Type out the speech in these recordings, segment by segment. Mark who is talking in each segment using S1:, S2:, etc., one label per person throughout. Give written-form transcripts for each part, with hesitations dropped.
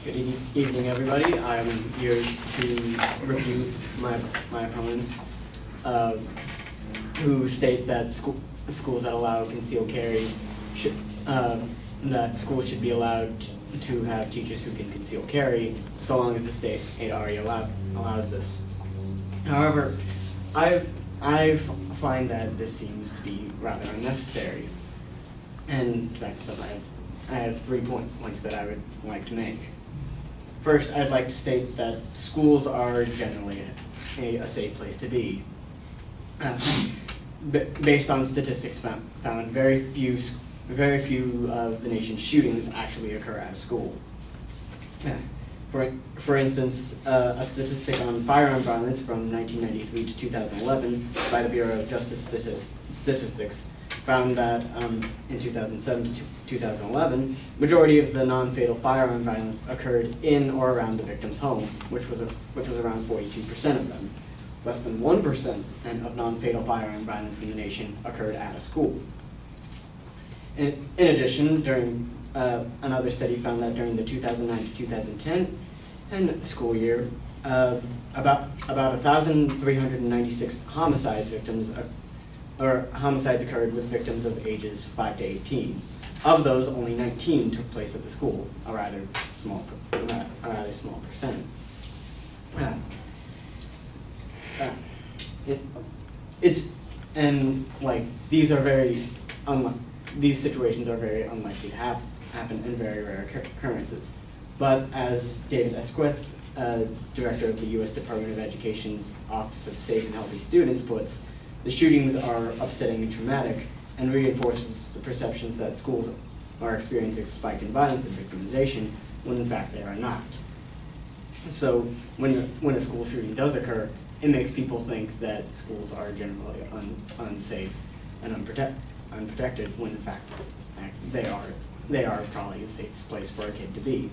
S1: Good evening, everybody. I'm here to review my opponents who state that schools that allow concealed carry should that schools should be allowed to have teachers who can conceal carry so long as the state already allows this. However, I find that this seems to be rather unnecessary. And to back this up, I have 3 points that I would like to make. First, I'd like to state that schools are generally a safe place to be. Based on statistics found very few of the nation's shootings actually occur at a school. For instance, a statistic on firearm violence from 1993 to 2011 by the Bureau of Justice Statistics found that in 2007 to 2011, majority of the non-fatal firearm violence occurred in or around the victim's home, which was around 42% of them. Less than 1% of non-fatal firearm violence in the nation occurred at a school. In addition, during another study found that during the 2009 to 2010 school year, about 1,396 homicides occurred with victims of ages 5 to 18. Of those, only 19 took place at the school, a rather small percent. These situations are very unlikely to happen in very rare occurrences. But as David Esquith, director of the U.S. Department of Education's Office of Safe and Healthy Students, puts, the shootings are upsetting and traumatic and reinforces the perceptions that schools are experiencing a spike in violence and victimization when in fact they are not. So when a school shooting does occur, it makes people think that schools are generally unsafe and unprotected when in fact they are probably the safest place for a kid to be.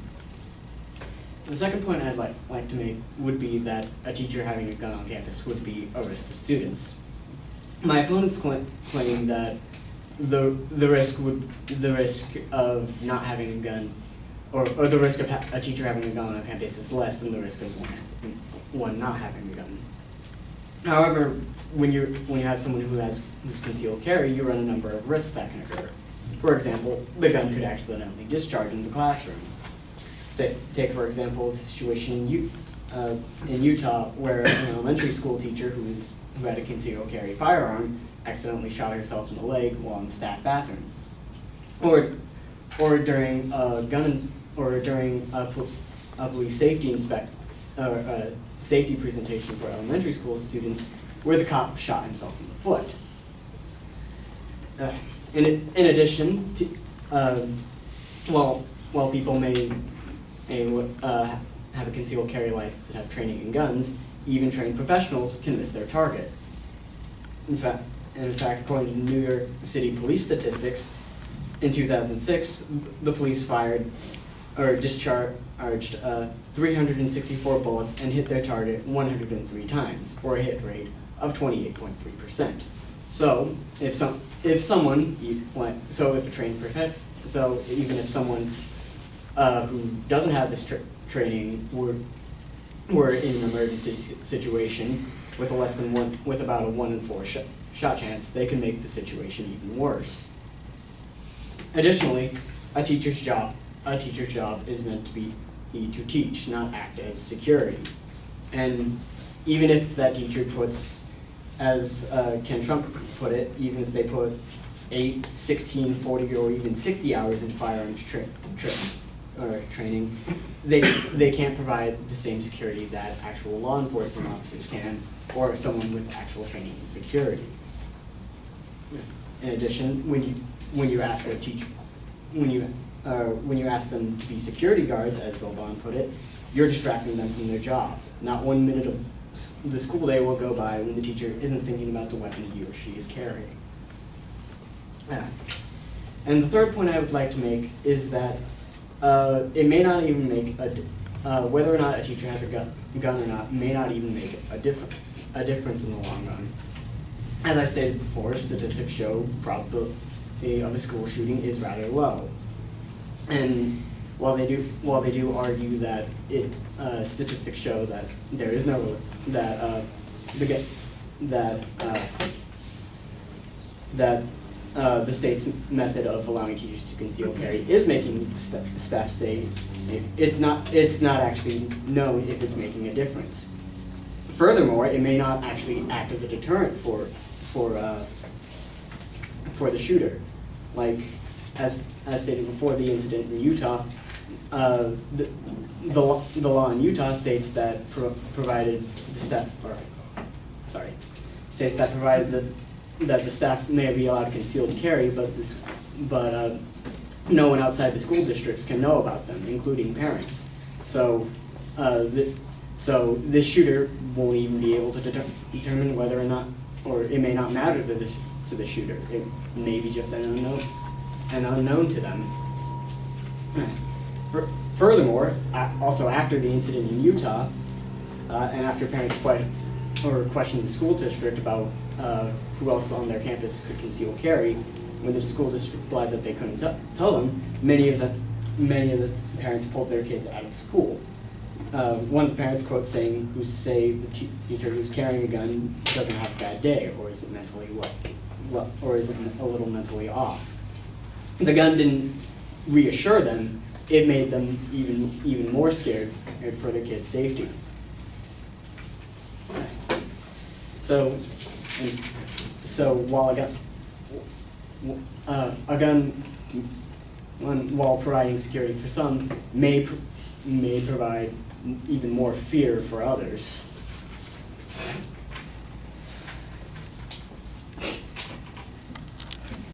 S1: The second point I'd like to make would be that a teacher having a gun on campus would be a risk to students. My opponents claim that the risk of not having a gun, or the risk of a teacher having a gun on campus is less than the risk of one not having a gun. However, when you have someone who's concealed carry, you run a number of risks that can occur. For example, the gun could accidentally discharge in the classroom. Take for example, the situation in Utah where an elementary school teacher who had a concealed carry firearm accidentally shot herself in the leg while in the staff bathroom, or during a police safety safety presentation for elementary school students, where the cop shot himself in the foot. In addition, while people may have a concealed carry license and have training in guns, even trained professionals can miss their target. In fact, according to New York City police statistics, in 2006, the police discharged 364 bullets and hit their target 103 times, for a hit rate of 28.3%. So, even if someone who doesn't have this training were in an emergency situation with about a 1 in 4 shot chance, they can make the situation even worse. Additionally, a teacher's job is meant to be to teach, not act as security. And even if that teacher puts, as Ken Trump put it, even if they put 8, 16, 40, or even 60 hours into firearms training, they can't provide the same security that actual law enforcement officers can, or someone with actual training in security. In addition, when you ask them to be security guards, as Bill Bond put it, you're distracting them from their jobs. Not 1 minute of the school day will go by when the teacher isn't thinking about the weapon he or she is carrying. And the third point I would like to make is that it may not even make whether or not a teacher has a gun or not may not even make a difference in the long run. As I stated before, statistics show probability of a school shooting is rather low. And while they do argue that statistics show that there is no the state's method of allowing teachers to conceal carry is making staff stay. It's not actually known if it's making a difference. Furthermore, it may not actually act as a deterrent for the shooter. Like as stated before, the incident in Utah, the law in Utah states that that the staff may be allowed to concealed carry, but no one outside the school districts can know about them, including parents. So this shooter won't even be able to determine whether or not, or it may not matter to the shooter. It may be just an unknown to them. Furthermore, also after the incident in Utah, and after parents questioned the school district about who else on their campus could conceal carry, when the school district replied that they couldn't tell them, many of the parents pulled their kids out of school. One of the parents quotes saying, "Who's to say the teacher who's carrying a gun doesn't have a bad day, or is it mentally or is it a little mentally off?" The gun didn't reassure them; it made them even more scared for their kids' safety. So while a gun, while providing security for some, may provide even more fear for others.